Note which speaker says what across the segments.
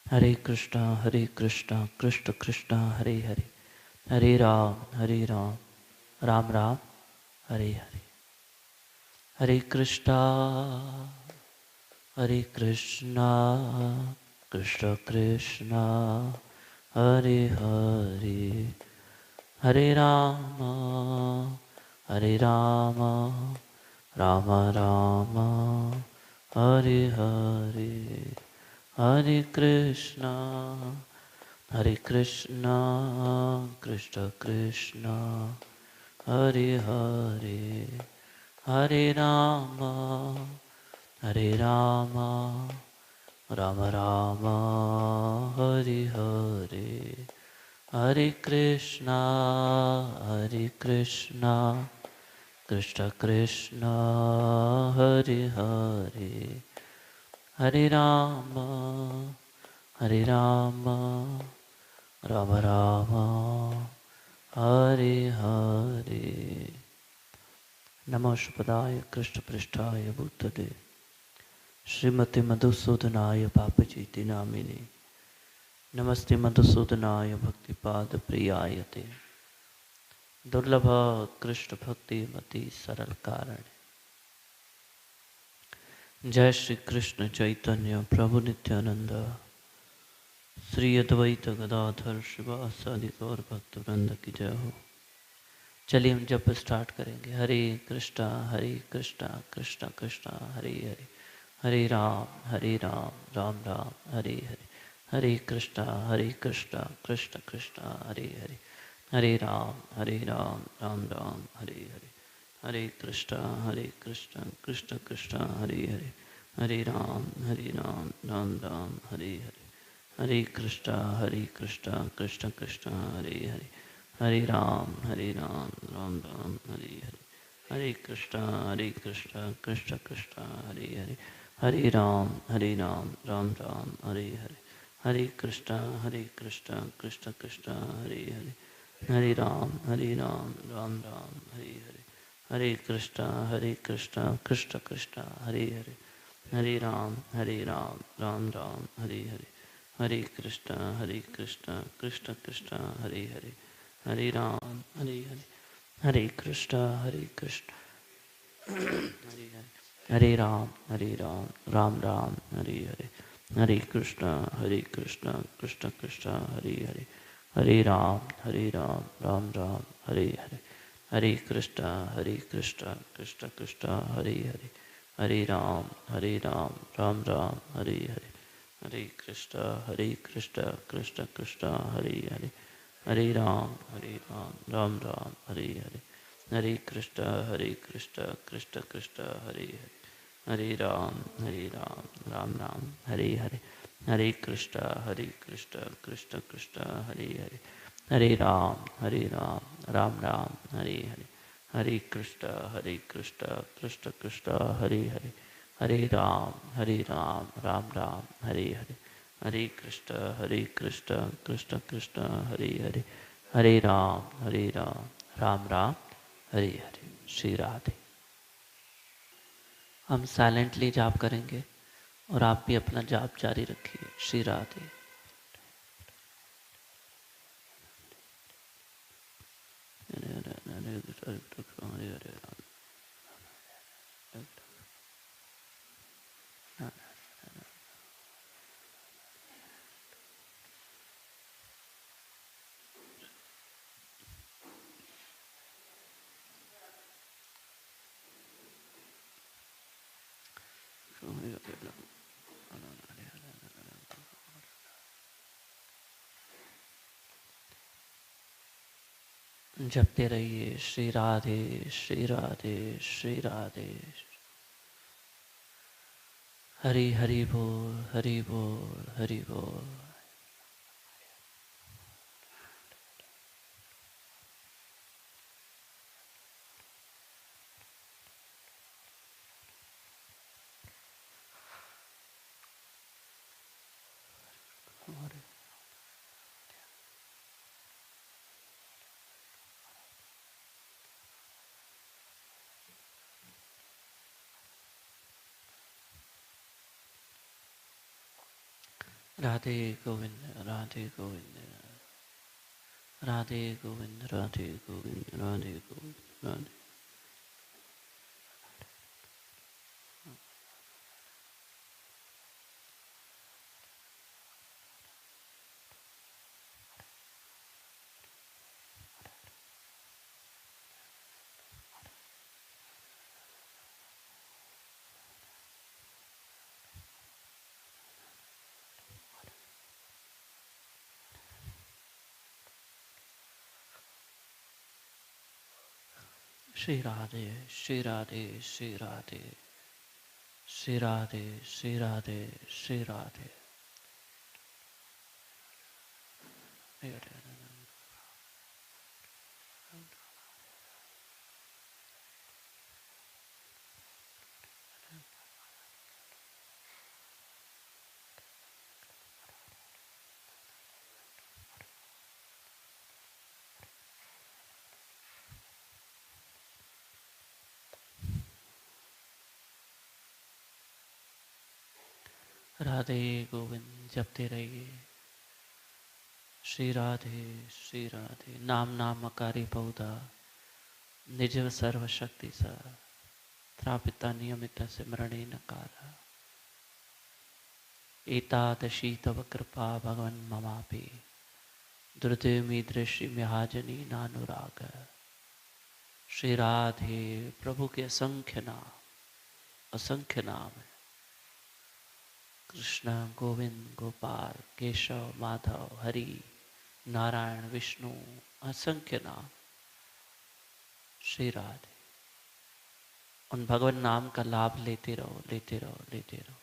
Speaker 1: हरे कृष्णा कृष्ण कृष्णा हरे हरे, हरे राम राम राम हरे हरे। हरे कृष्णा कृष्ण कृष्णा हरे हरे, हरे राम राम राम हरे हरे। हरे कृष्णा कृष्ण कृष्णा हरे हरे, हरे राम राम राम हरे हरे। हरे कृष्णा कृष्ण कृष्णा हरे हरे, हरे राम राम राम हरे हरे। नमो शुभदाय कृष्ण पृष्ठाय भूतले श्रीमती मधुसूदनाय पापचीति नामिने, नमस्ते मधुसूदनाय भक्तिपाद प्रियायते, दुर्लभ कृष्ण भक्ति मति सरल कारण। जय श्री कृष्ण चैतन्य प्रभु नित्यानंद, श्री अद्वैत गदाधर शिवासादि गौर भक्त वृंद की जय हो। चलिए हम जब स्टार्ट करेंगे। हरे कृष्णा कृष्ण कृष्णा हरे हरे, हरे राम राम राम हरे हरे। हरे कृष्णा कृष्ण कृष्णा हरे हरे, हरे राम राम राम हरे हरे। हरे कृष्णा कृष्ण कृष्णा हरे हरे, हरे राम राम राम हरे हरे। हरे कृष्णा कृष्ण कृष्णा हरे हरे, हरे राम राम राम हरे हरे। हरे कृष्णा कृष्ण कृष्णा हरे हरे, हरे राम राम राम हरे हरे। हरे कृष्णा कृष्ण कृष्णा हरे हरे, हरे राम राम राम हरे हरे। हरे कृष्णा कृष्ण कृष्णा हरे हरे, हरे राम राम राम हरे हरे। हरे कृष्णा कृष्ण कृष्णा हरे हरे, हरे राम हरे कृष्णा हरे हरे, हरे राम राम राम हरे हरे। हरे कृष्णा कृष्ण कृष्णा हरे हरे, हरे राम राम राम हरे हरे। हरे कृष्णा कृष्ण कृष्णा हरे हरे, हरे राम राम राम हरे हरे। हरे कृष्णा कृष्ण कृष्णा हरे हरे, हरे राम राम राम हरे हरे। हरे कृष्णा कृष्ण कृष्ण हरे हरे, हरे राम राम राम हरे हरे। हरे कृष्णा कृष्ण कृष्ण हरे हरे, हरे राम राम राम हरे हरे। हरे कृष्णा कृष्ण कृष्ण हरे हरे, हरे राम राम राम हरे हरे। हरे कृष्णा कृष्ण कृष्ण हरे हरे, हरे राम राम राम हरे हरे। श्री राधे। हम साइलेंटली जाप करेंगे और आप भी अपना जाप जारी रखिए। श्री राधे। जपते रहिए श्री राधे श्री राधे श्री राधे। हरि हरि बोल हरि बोल हरि बोल। राधे गोविंद राधे गोविंद राधे गोविंद राधे गोविंद राधे गोविंद राधे। श्री राधे श्री राधे श्री राधे श्री राधे श्री राधे श्री राधे। राधे गोविंद जपते रहिए। श्री राधे नाम नाम अकारी बहुधा निज सर्वशक्ति सा त्रापिता नियमित सिमरणे नकारा। एतादशी तव कृपा भगवन् ममापि दुर्देवी दृष्टि महाजनी नानुराग। श्री राधे प्रभु के असंख्य नाम है। कृष्ण गोविंद गोपाल केशव माधव हरि नारायण विष्णु असंख्य नाम। श्री राधे उन भगवान नाम का लाभ लेते रहो लेते रहो लेते रहो।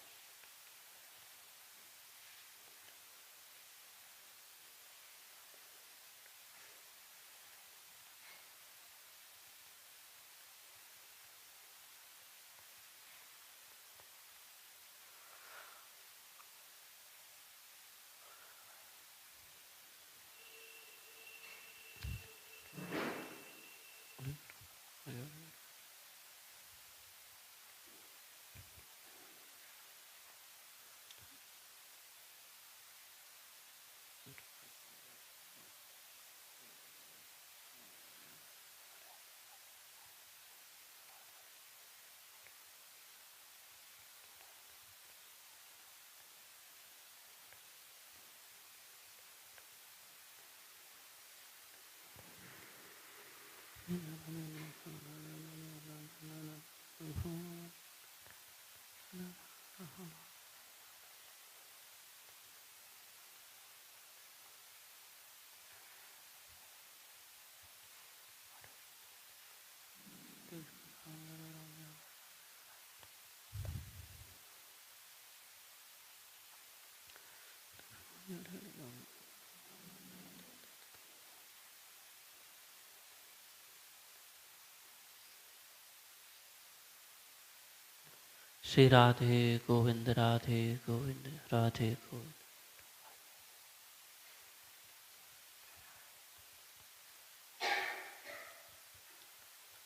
Speaker 1: श्री राधे गोविंद राधे गोविंद राधे गोविंद।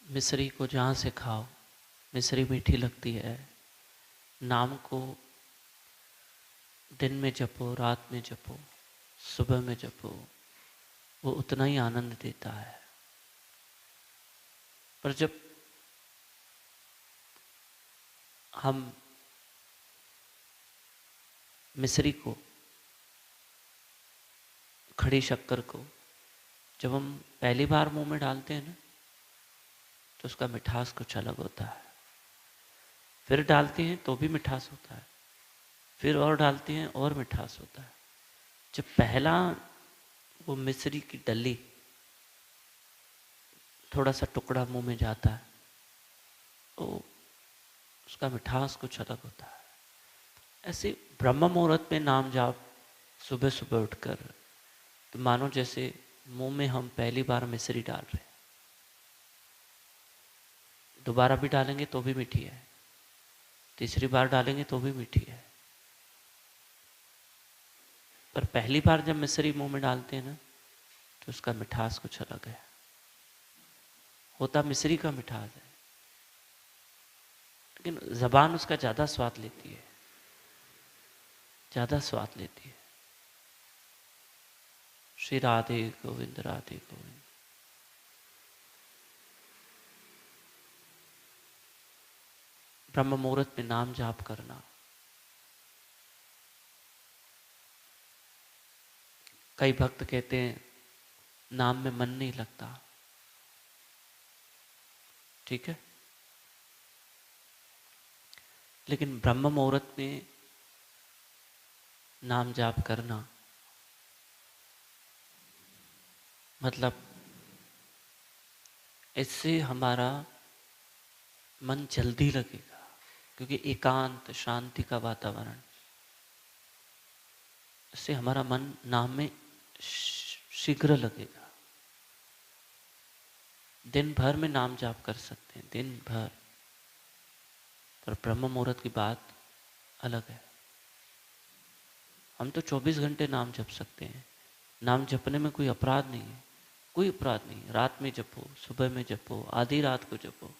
Speaker 1: मिश्री को जहाँ से खाओ मिश्री मीठी लगती है। नाम को दिन में जपो रात में जपो सुबह में जपो वो उतना ही आनंद देता है। पर जब हम मिश्री को खड़ी शक्कर को जब हम पहली बार मुंह में डालते हैं ना तो उसका मिठास कुछ अलग होता है। फिर डालते हैं तो भी मिठास होता है, फिर और डालते हैं और मिठास होता है। जब पहला वो मिश्री की डली थोड़ा सा टुकड़ा मुंह में जाता है तो उसका मिठास कुछ अलग होता है। ऐसे ब्रह्म मुहूर्त में नाम जाप सुबह सुबह उठकर तो मानो जैसे मुंह में हम पहली बार मिश्री डाल रहे हैं। दोबारा भी डालेंगे तो भी मीठी है, तीसरी बार डालेंगे तो भी मीठी है। पर पहली बार जब मिश्री मुंह में डालते हैं ना तो उसका मिठास कुछ अलग है। होता मिश्री का मिठास है लेकिन जबान उसका ज़्यादा स्वाद लेती है, ज़्यादा स्वाद लेती है। श्री राधे गोविंद राधे गोविंद। ब्रह्म मुहूर्त में नाम जाप करना। कई भक्त कहते हैं नाम में मन नहीं लगता। ठीक है, लेकिन ब्रह्म मुहूर्त में नाम जाप करना मतलब इससे हमारा मन जल्दी लगेगा, क्योंकि एकांत शांति का वातावरण, इससे हमारा मन नाम में शीघ्र लगेगा। दिन भर में नाम जाप कर सकते हैं, दिन भर, पर ब्रह्म मुहूर्त की बात अलग है। हम तो 24 घंटे नाम जप सकते हैं। नाम जपने में कोई अपराध नहीं है, कोई अपराध नहीं। रात में जपो, सुबह में जपो, आधी रात को जपो।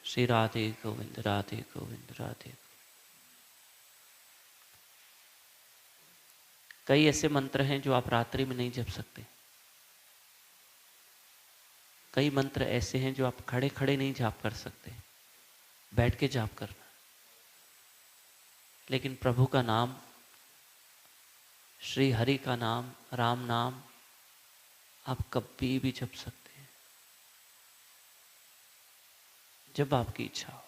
Speaker 1: श्री राधे गोविंद राधे गोविंद राधे। कई ऐसे मंत्र हैं जो आप रात्रि में नहीं जप सकते। कई मंत्र ऐसे हैं जो आप खड़े खड़े नहीं जाप कर सकते, बैठ के जाप करना। लेकिन प्रभु का नाम, श्री हरि का नाम, राम नाम आप कभी भी जप सकते हैं, जब आपकी इच्छा हो।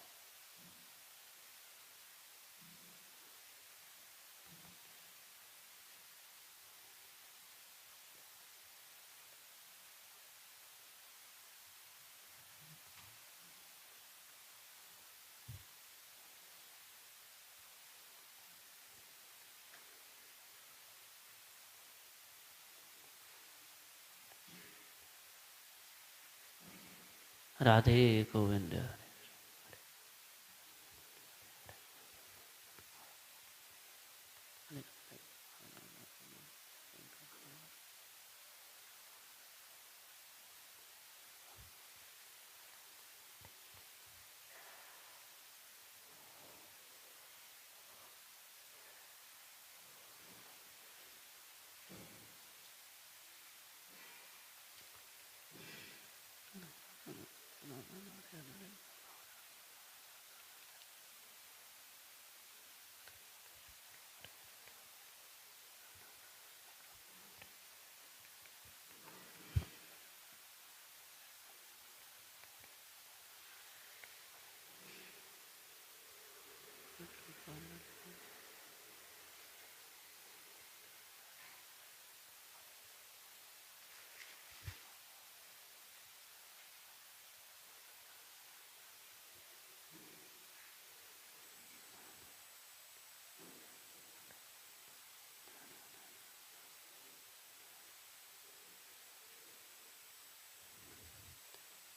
Speaker 1: राधे गोविंद।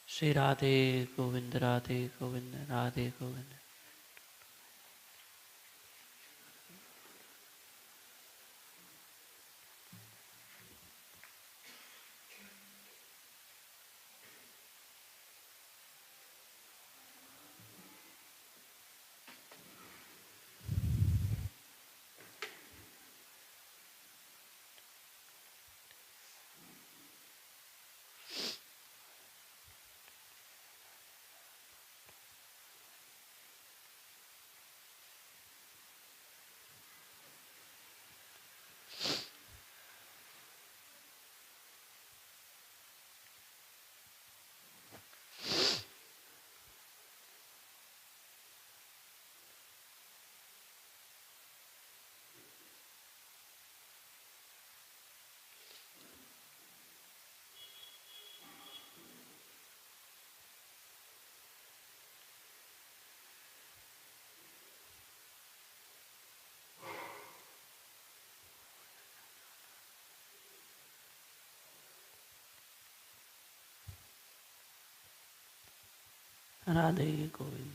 Speaker 1: श्री राधे गोविंद राधे गोविंद राधे गोविंद। राधे गोविंद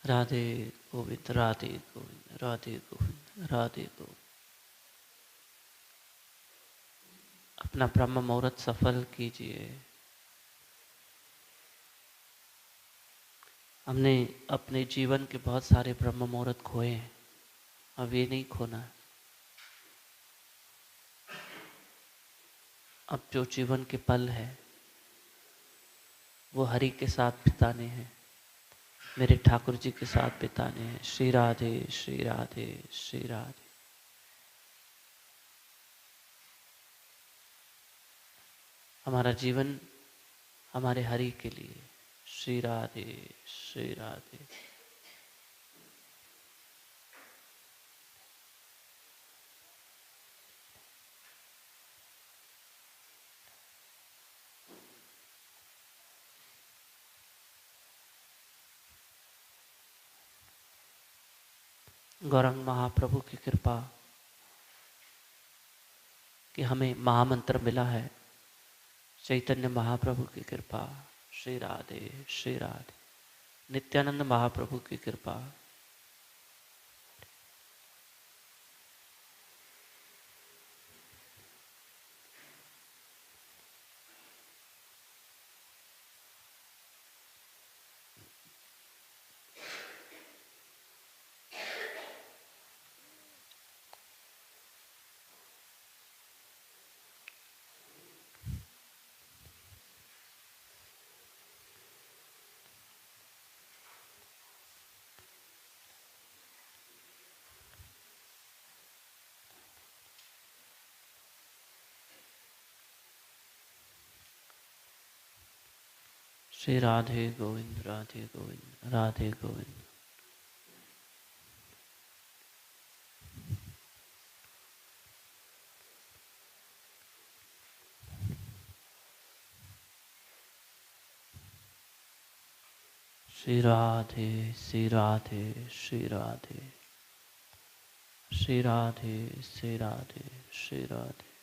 Speaker 1: राधे गोविंद राधे गोविंद राधे गोविंद राधे गोविंद। अपना ब्रह्म मुहूर्त सफल कीजिए। हमने अपने जीवन के बहुत सारे ब्रह्म मुहूर्त खोए हैं। अब ये नहीं खोना है। अब जो जीवन के पल है वो हरि के साथ बिताने हैं, मेरे ठाकुर जी के साथ बिताने हैं। श्री राधे श्री राधे श्री राधे। हमारा जीवन हमारे हरि के लिए। श्री राधे श्री राधे। गौरंग महाप्रभु की कृपा कि हमें महामंत्र मिला है। चैतन्य महाप्रभु की कृपा। श्री राधे श्री राधे। नित्यानंद महाप्रभु की कृपा। श्री राधे गोविंद राधे गोविंद राधे गोविंद। श्री राधे श्री राधे श्री राधे श्री राधे श्री राधे श्री राधे।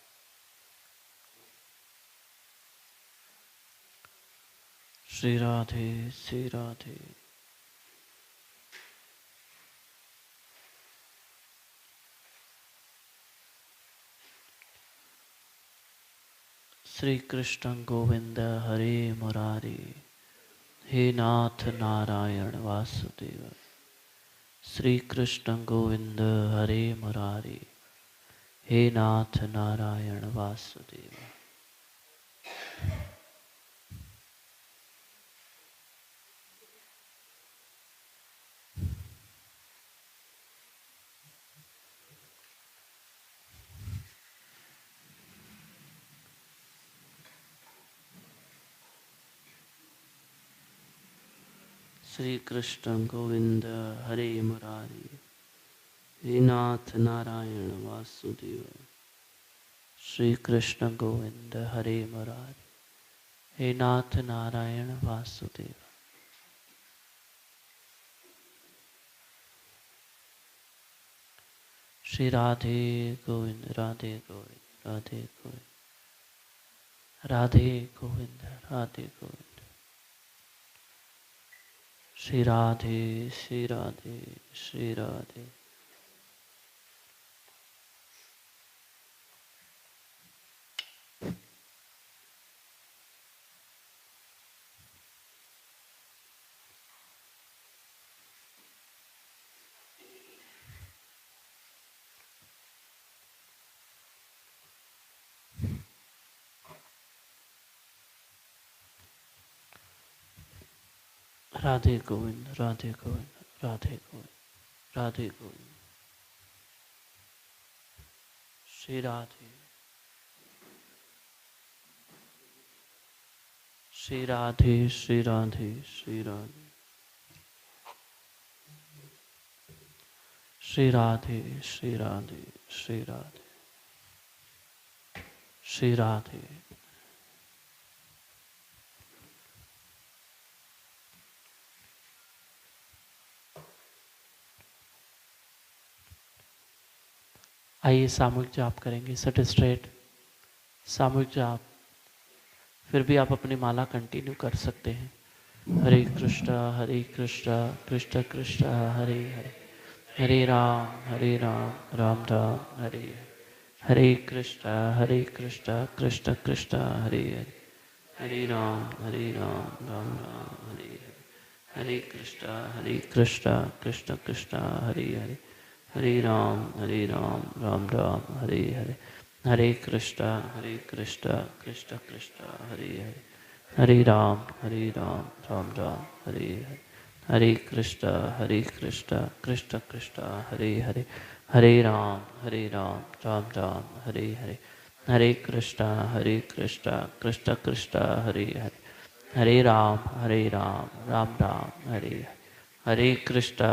Speaker 1: श्री राधे श्री राधे। श्री कृष्ण गोविंद हरे मुरारी, हे नाथ नारायण वासुदेव। श्री कृष्ण गोविंद हरे मुरारी, हे नाथ नारायण वासुदेव। श्री कृष्ण गोविंद हरे मुरारी, हे नाथ नारायण वासुदेव। श्री कृष्ण गोविंद हरे मुरारी, हे नाथ नारायण वासुदेव। श्री राधे गोविंद राधे गोविंद राधे गोविंद राधे गोविंद राधे गोविंद। श्री राधे श्री राधे श्री राधे। राधे गोविंद राधे गोविंद राधे गोविंद राधे गोविंद। श्री राधे श्री राधे श्री राधे श्री राधे श्री राधे श्री राधे श्री राधे श्री राधे। आइए सामूहिक जाप करेंगे। सेट स्ट्रेट सामूहिक जाप। फिर भी आप अपनी माला कंटिन्यू कर सकते हैं। हरे कृष्णा कृष्ण कृष्ण हरे हरे, हरे राम राम राम हरे हरे। हरे कृष्णा कृष्ण कृष्ण हरे हरे, हरे राम राम राम हरे हरे। हरे कृष्णा कृष्ण कृष्ण हरे हरे, हरे राम राम राम हरे हरे, हरे कृष्णा कृष्ण कृष्ण हरे हरे, हरे राम राम राम हरे हरे, हरे कृष्णा कृष्ण कृष्ण हरे हरे, हरे राम राम राम हरे हरे, हरे कृष्णा कृष्ण कृष्ण हरे हरे, हरे राम राम राम हरे हरे, हरे कृष्णा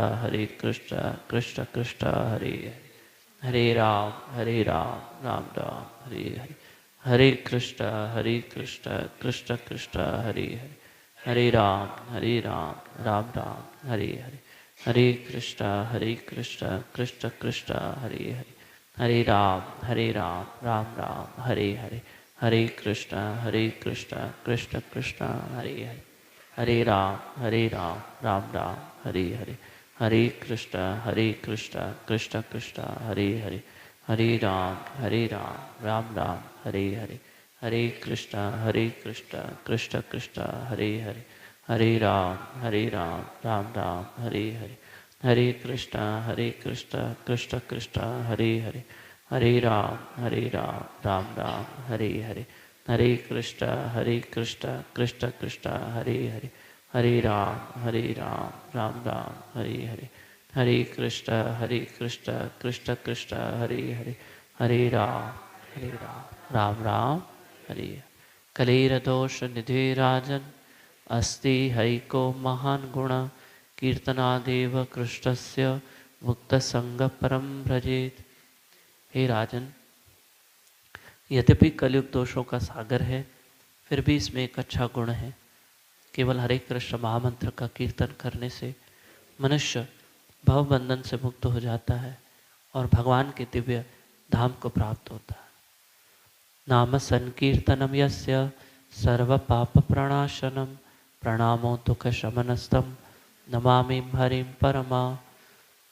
Speaker 1: कृष्ण कृष्ण हरे हरे, हरे राम राम राम हरे हरे, हरे कृष्णा कृष्ण कृष्ण हरे हरे, हरे राम राम राम हरे हरे, हरे कृष्णा कृष्ण कृष्ण हरे हरे, हरे राम राम राम हरे हरे, हरे कृष्णा कृष्ण कृष्ण हरे हरे, हरे राम राम राम हरे हरे, हरे कृष्णा कृष्ण कृष्ण हरे हरे, हरे राम राम राम हरे हरे, हरे कृष्णा कृष्ण कृष्ण हरे हरे, हरे राम राम राम हरे हरे, हरे कृष्णा कृष्ण कृष्ण हरे हरे, हरे राम राम राम हरे हरे, हरे कृष्णा कृष्ण कृष्ण हरे हरे, हरे राम राम राम हरे हरे, हरे कृष्णा कृष्ण कृष्ण हरे हरे, हरे राम राम राम हरे हरे। कलेरदोष निधे राजन अस्ति हैको महान गुण, कीर्तनादेव कृष्णस्य मुक्त संग परम भजेत। हे राजन, यद्यपि कलयुग दोषों का सागर है, फिर भी इसमें एक अच्छा गुण है। केवल हरे कृष्ण महामंत्र का कीर्तन करने से मनुष्य भव बंधन से मुक्त हो जाता है और भगवान के दिव्य धाम को प्राप्त होता है। नाम संकीर्तनम यस्य सर्व पाप प्रणाशनम, प्रणामो दुख शमनस्तम नमामि हरिं परमा।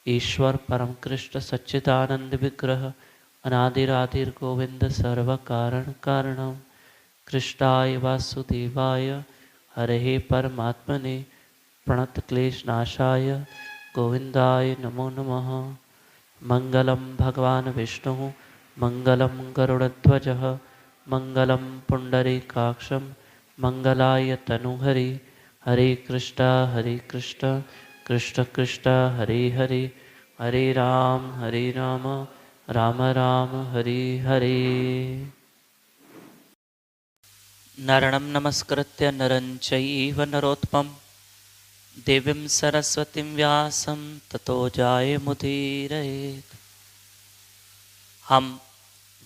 Speaker 1: ईश्वर परम कृष्ण सच्चिदानंद विग्रह, अनादिरादिर गोविंद सर्व कारण कारणम, कृष्णाय वासुदेवाय हरे परमात्मने, प्रणत क्लेश नाशाय गोविंदाय नमो नमः। मंगलम भगवान विष्णु मंगलम गरुड़ध्वज, मंगलम पुंडरीकाक्षम मंगलाय तनुहरि, हरे कृष्ण कृष्ण कृष्ण हरे हरे, हरे राम राम राम हरे हरे। नरणं नमस्कृत्य नरं चैव नरोत्तमं, देवीं सरस्वतीं व्यासं ततो जायेमुदीरयेत्। हम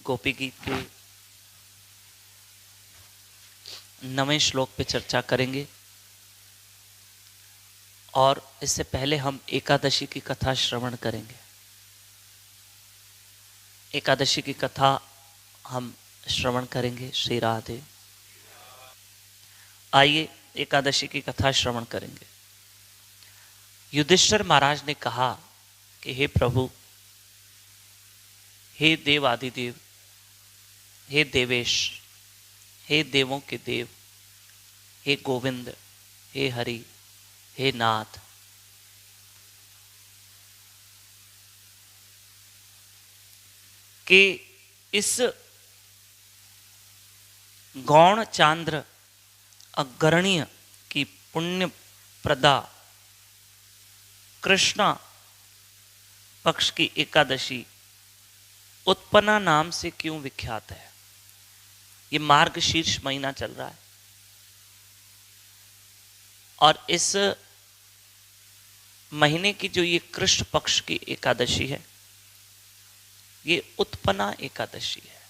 Speaker 1: गोपी गीत के 9वें श्लोक पे चर्चा करेंगे और इससे पहले हम एकादशी की कथा श्रवण करेंगे। एकादशी की कथा हम श्रवण करेंगे। श्री राधे। आइए एकादशी की कथा श्रवण करेंगे। युधिष्ठिर महाराज ने कहा कि हे प्रभु, हे देव आदिदेव, हे देवेश, हे देवों के देव, हे गोविंद, हे हरि, हे नाथ, कि इस गौण चांद्र अग्रणीय की पुण्य प्रदा कृष्णा पक्ष की एकादशी उत्पन्ना नाम से क्यों विख्यात है। ये मार्गशीर्ष महीना चल रहा है और इस महीने की जो ये कृष्ण पक्ष की एकादशी है, ये उत्पन्ना एकादशी है।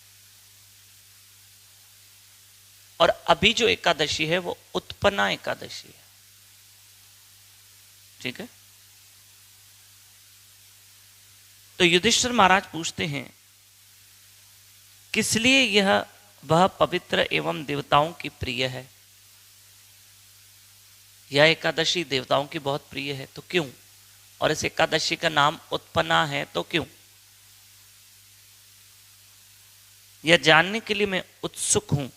Speaker 1: और अभी जो एकादशी है वो उत्पन्ना एकादशी है। ठीक है। तो युधिष्ठिर महाराज पूछते हैं, किस लिए यह वह पवित्र एवं देवताओं की प्रिय है। यह एकादशी देवताओं की बहुत प्रिय है, तो क्यों। और इस एकादशी का नाम उत्पन्ना है, तो क्यों। यह जानने के लिए मैं उत्सुक हूं,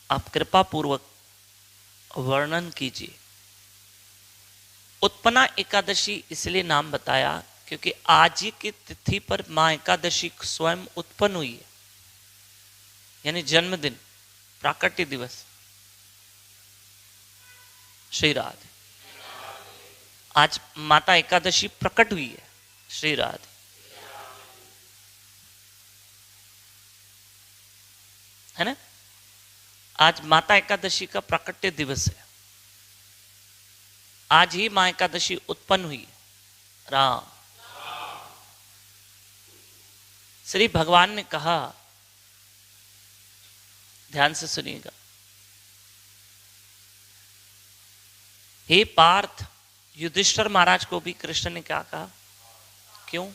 Speaker 1: आप कृपा पूर्वक वर्णन कीजिए। उत्पन्ना एकादशी इसलिए नाम बताया
Speaker 2: क्योंकि आज ही की तिथि पर मां एकादशी स्वयं उत्पन्न हुई है, यानी जन्मदिन, प्राकट्य दिवस। श्री राधे। आज माता एकादशी प्रकट हुई है। श्री राधे। है ना? आज माता एकादशी का प्राकट्य दिवस है। आज ही मां एकादशी उत्पन्न हुई है। राम। श्री भगवान ने कहा, ध्यान से सुनिएगा, हे पार्थ, युधिष्ठिर महाराज को भी कृष्ण ने क्या कहा? क्यों?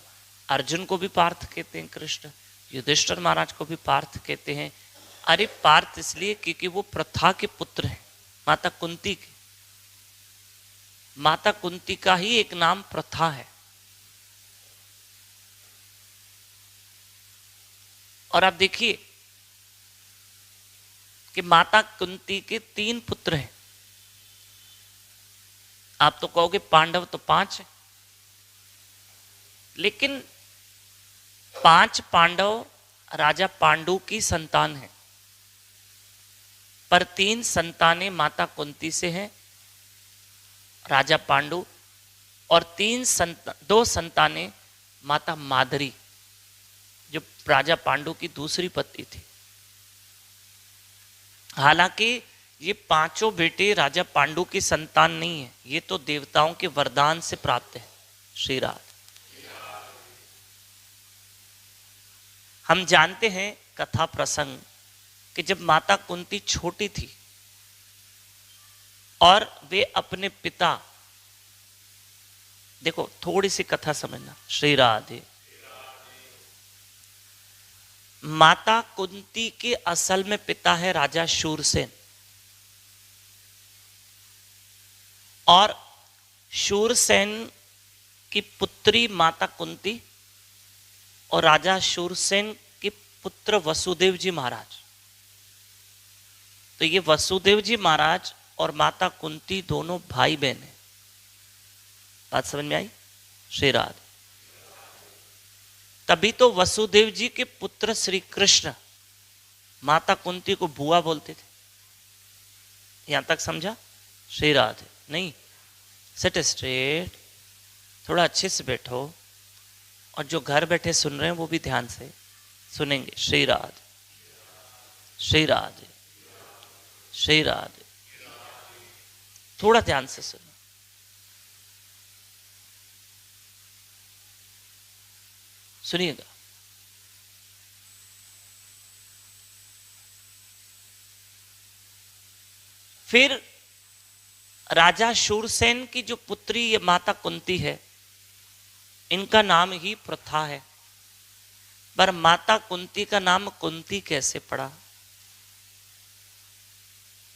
Speaker 2: अर्जुन को भी पार्थ कहते हैं कृष्ण, युधिष्ठिर महाराज को भी पार्थ कहते हैं। अरे पार्थ इसलिए क्योंकि वो प्रथा के पुत्र हैं, माता कुंती के। माता कुंती का ही एक नाम प्रथा है। और आप देखिए कि माता कुंती के 3 पुत्र हैं। आप तो कहोगे पांडव तो 5 है, लेकिन 5 पांडव राजा पांडु की संतान हैं, पर 3 संतानें माता कुंती से हैं, राजा पांडु, और 2 संतानें माता मादरी, जो राजा पांडु की दूसरी पत्नी थी। हालांकि ये 5 बेटे राजा पांडु की संतान नहीं है, ये तो देवताओं के वरदान से प्राप्त है। श्री राधे। हम जानते हैं कथा प्रसंग कि जब माता कुंती छोटी थी और वे अपने पिता, देखो थोड़ी सी कथा समझना। श्री राधे। माता कुंती के असल में पिता है राजा शूरसेन, और शूरसेन की पुत्री माता कुंती और राजा शूरसेन के पुत्र वसुदेव जी महाराज। तो ये वसुदेव जी महाराज और माता कुंती दोनों भाई बहन हैं। बात समझ में आई? श्री राधे। तभी तो वसुदेव जी के पुत्र श्री कृष्ण माता कुंती को बुआ बोलते थे। यहां तक समझा? श्री राधे। नहीं, सिट स्ट्रेट, थोड़ा अच्छे से बैठो, और जो घर बैठे सुन रहे हैं वो भी ध्यान से सुनेंगे। श्री राधे। श्री राधे। श्री राधे। थोड़ा ध्यान से सुनो। सुनिएगा। फिर राजा शूरसेन की जो पुत्री ये माता कुंती है, इनका नाम ही प्रथा है। पर माता कुंती का नाम कुंती कैसे पड़ा?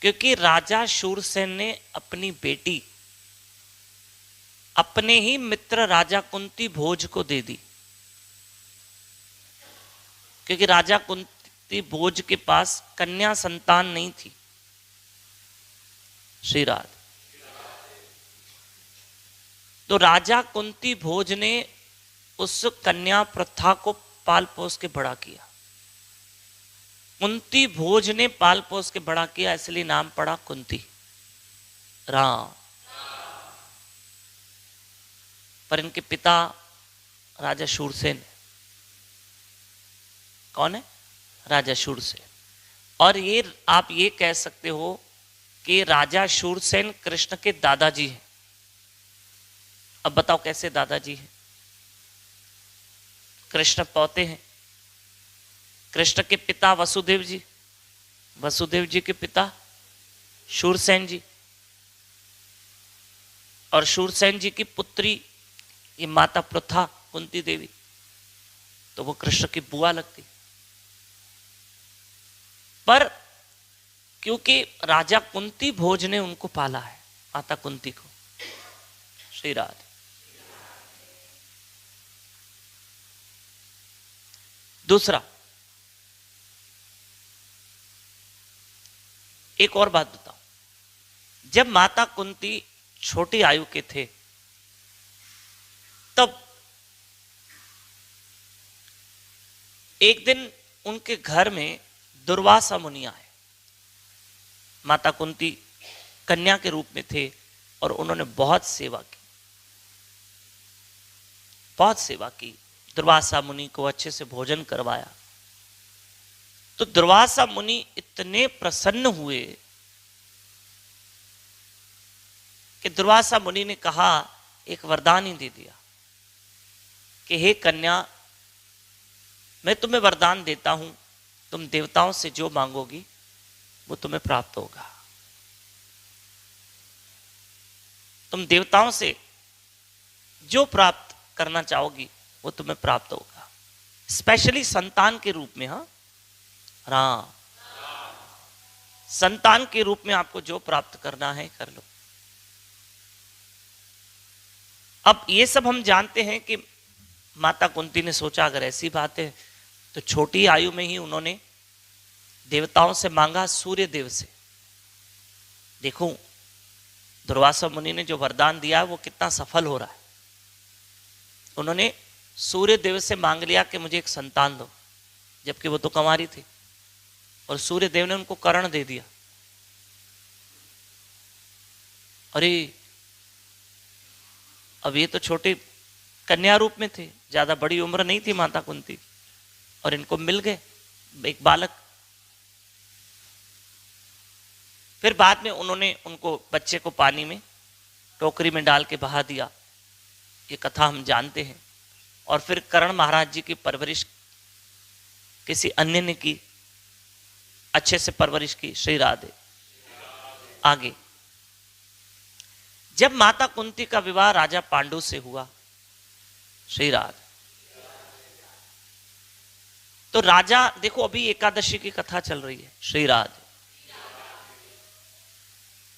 Speaker 2: क्योंकि राजा शूरसेन ने अपनी बेटी अपने ही मित्र राजा कुंती भोज को दे दी, क्योंकि राजा कुंती भोज के पास कन्या संतान नहीं थी। श्री राधे। तो राजा कुंती भोज ने उस कन्या प्रथा को पाल पोस के बड़ा किया। कुंती भोज ने पाल पोस के बड़ा किया, इसलिए नाम पड़ा कुंती। राम। पर इनके पिता राजा शूरसेन। कौन है? राजा शूरसेन। और ये आप ये कह सकते हो कि राजा शूरसेन कृष्ण के दादाजी हैं। अब बताओ कैसे दादाजी हैं? कृष्ण पौते हैं। कृष्ण के पिता वसुदेव जी, वसुदेव जी के पिता शूरसेन जी, और शूरसेन जी की पुत्री ये माता प्रथा कुंती देवी, तो वो कृष्ण की बुआ लगती। पर क्योंकि राजा कुंती भोज ने उनको पाला है, माता कुंती को। श्री राधे। दूसरा, एक और बात बताओ। जब माता कुंती छोटी आयु के थे, तब एक दिन उनके घर में दुर्वासा मुनि आए। माता कुंती कन्या के रूप में थे और उन्होंने बहुत सेवा की, बहुत सेवा की। दुर्वासा मुनि को अच्छे से भोजन करवाया। तो दुर्वासा मुनि इतने प्रसन्न हुए कि दुर्वासा मुनि ने कहा, एक वरदान ही दे दिया कि हे कन्या, मैं तुम्हें वरदान देता हूं, तुम देवताओं से जो मांगोगी वो तुम्हें प्राप्त होगा। तुम देवताओं से जो प्राप्त करना चाहोगी वो तुम्हें प्राप्त होगा, स्पेशली संतान के रूप में। हाँ राम, संतान के रूप में आपको जो प्राप्त करना है कर लो। अब ये सब हम जानते हैं कि माता कुंती ने सोचा अगर ऐसी बात है तो छोटी आयु में ही उन्होंने देवताओं से मांगा, सूर्य देव से। देखो दुर्वासा मुनि ने जो वरदान दिया है वो कितना सफल हो रहा है। उन्होंने सूर्य देव से मांग लिया कि मुझे एक संतान दो, जबकि वो तो कुंवारी थी, और सूर्य देव ने उनको कर्ण दे दिया। अरे अब ये तो छोटे कन्या रूप में थे, ज्यादा बड़ी उम्र नहीं थी माता कुंती, और इनको मिल गए एक बालक। फिर बाद में उन्होंने उनको बच्चे को पानी में टोकरी में डाल के बहा दिया, ये कथा हम जानते हैं। और फिर कर्ण महाराज जी की परवरिश किसी अन्य ने की, अच्छे से परवरिश की। श्री राधे। आगे जब माता कुंती का विवाह राजा पांडु से हुआ, श्री राधे, तो राजा, देखो अभी एकादशी की कथा चल रही है। श्री राधे,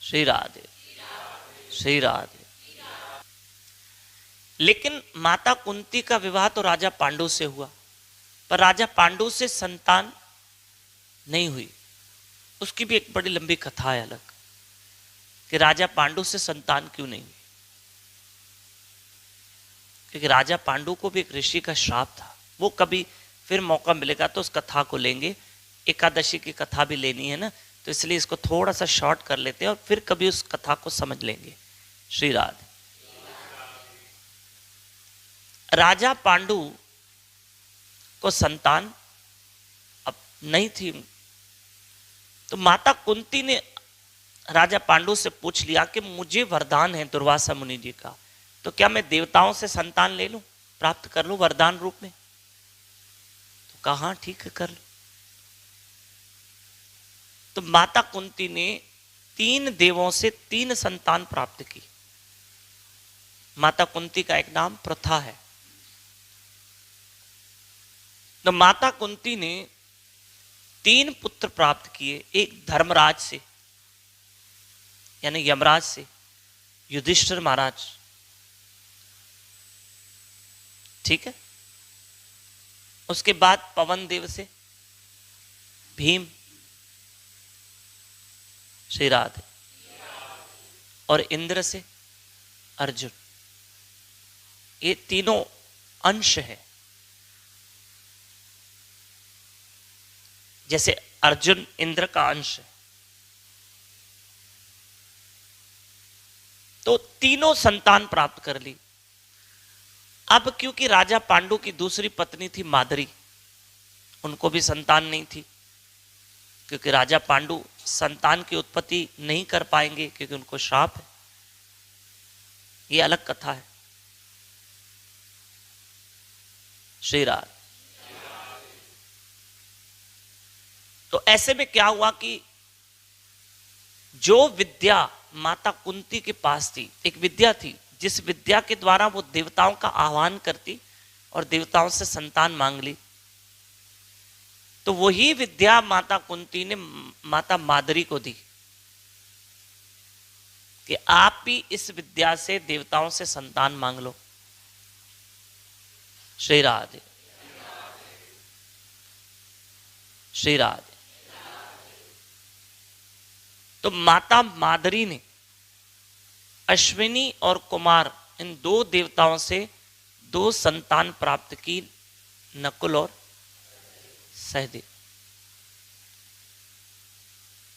Speaker 2: श्री राधे, श्री राधे। लेकिन माता कुंती का विवाह तो राजा पांडु से हुआ, पर राजा पांडु से संतान नहीं हुई। उसकी भी एक बड़ी लंबी कथा है अलग, कि राजा पांडु से संतान क्यों नहीं हुई। क्योंकि राजा पांडु को भी एक ऋषि का श्राप था। वो कभी फिर मौका मिलेगा तो उस कथा को लेंगे। एकादशी की कथा भी लेनी है ना, तो इसलिए इसको थोड़ा सा शॉर्ट कर लेते हैं और फिर कभी उस कथा को समझ लेंगे। श्री राधे। राजा पांडु को संतान अब नहीं थी, तो माता कुंती ने राजा पांडु से पूछ लिया कि मुझे वरदान है दुर्वासा मुनि जी का, तो क्या मैं देवताओं से संतान ले लूं, प्राप्त कर लूं वरदान रूप में? तो कहा हाँ ठीक है, कर लो। तो माता कुंती ने 3 देवों से 3 संतान प्राप्त की। माता कुंती का एक नाम प्रथा है। तो माता कुंती ने 3 पुत्र प्राप्त किए। एक धर्मराज से, यानी यमराज से, युधिष्ठिर महाराज, ठीक है। उसके बाद पवन देव से भीम, श्री राधे, और इंद्र से अर्जुन। ये तीनों अंश है। जैसे अर्जुन इंद्र का अंश है, तो तीनों संतान प्राप्त कर ली। अब क्योंकि राजा पांडु की दूसरी पत्नी थी माद्री, उनको भी संतान नहीं थी, क्योंकि राजा पांडु संतान की उत्पत्ति नहीं कर पाएंगे क्योंकि उनको श्राप है। ये अलग कथा है। श्री राधे। तो ऐसे में क्या हुआ कि जो विद्या माता कुंती के पास थी, एक विद्या थी जिस विद्या के द्वारा वो देवताओं का आह्वान करती और देवताओं से संतान मांग ली, तो वही विद्या माता कुंती ने माता माद्री को दी कि आप भी इस विद्या से देवताओं से संतान मांग लो। श्री राधे, श्री राधे। तो माता माद्री ने अश्विनी और कुमार इन 2 देवताओं से 2 संतान प्राप्त की, नकुल और सहदेव।